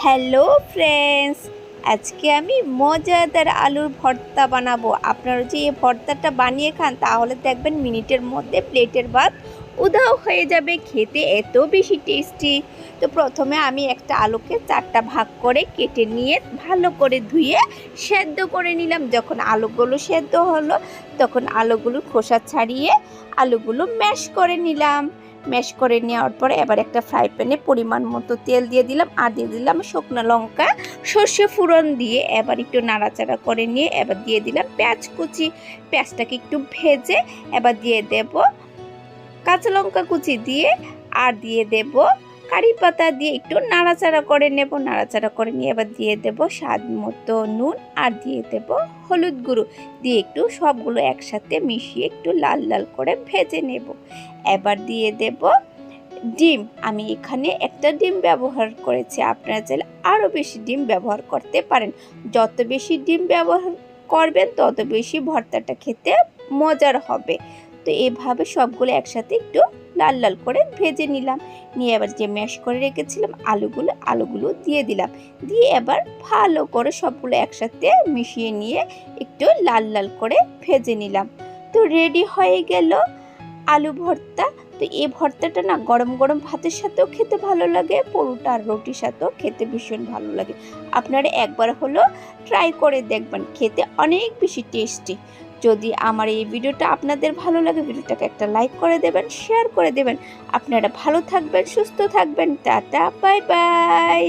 Hello friends, আজকে আমি মজাদার আলুর ভর্তা বানাবো। আপনারা যদি এই ভর্তাটা বানিয়ে খান তাহলে দেখবেন মিনিটের মধ্যে প্লেটের ভাত উধাও হয়ে যাবে। খেতে এত বেশি টেস্টি। তো প্রথমে আমি একটা আলুকে 4টা ভাগ করে কেটে নিয়ে ভালো করে ধুয়ে সেদ্ধ করে নিলাম। যখন আলুগুলো সেদ্ধ হলো তখন আলুগুলো খোসা ছাড়িয়ে আলুগুলো ম্যাশ করে নিলাম। ম্যাশ করে নেওয়ার পরে এবার একটা ফ্রাই প্যানে পরিমাণ মতো তেল দিয়ে দিলাম আর দিয়ে দিলাম শুকনো লঙ্কা, সর্ষে ফোড়ন দিয়ে এবার একটু নাড়াচাড়া করে নিয়ে এবার দিয়ে দিলাম পেঁয়াজ কুচি। পেঁয়াজটাকে একটু ভেজে এবার দিয়ে দেব কাঁচা লঙ্কা কুচি দিয়ে আর দিয়ে দেব কারি পাতা দিয়ে একটু নাড়াচাড়া করে নেব। নাড়াচাড়া করে নিয়ে এবার দিয়ে দেব স্বাদ মতো নুন আর দিয়ে দেব হলুদ গুঁড়ো দিয়ে একটু সবগুলো একসাথে মিশিয়ে একটু লাল লাল করে ভেজে নেব। এবার দিয়ে দেব ডিম। আমি এখানে একটা ডিম ব্যবহার করেছি, আপনারা চাইলে আরও বেশি ডিম ব্যবহার করতে পারেন। যত বেশি ডিম ব্যবহার করবেন তত বেশি ভর্তাটা খেতে মজার হবে। তো এভাবে সবগুলো একসাথে একটু লাল লাল করে ভেজে নিলাম। নিয়ে এবার যে ম্যাশ করে রেখেছিলাম আলুগুলো দিয়ে দিলাম। দিয়ে এবার ভালো করে সবগুলো একসাথে মিশিয়ে নিয়ে একটু লাল লাল করে ভেজে নিলাম। তো রেডি হয়ে গেল আলু ভর্তা। তো এই ভর্তাটা না গরম গরম ভাতের সাথেও খেতে ভালো লাগে, পরোটা আর রুটির সাথেও খেতে ভীষণ ভালো লাগে। আপনারা একবার হলো ট্রাই করে দেখবেন, খেতে অনেক বেশি টেস্টি। যদি আমার এই ভিডিওটা আপনাদের ভালো লাগে, ভিডিওটাকে একটা লাইক করে দেবেন, শেয়ার করে দেবেন। আপনারা ভালো থাকবেন, সুস্থ থাকবেন। Tata, bye bye.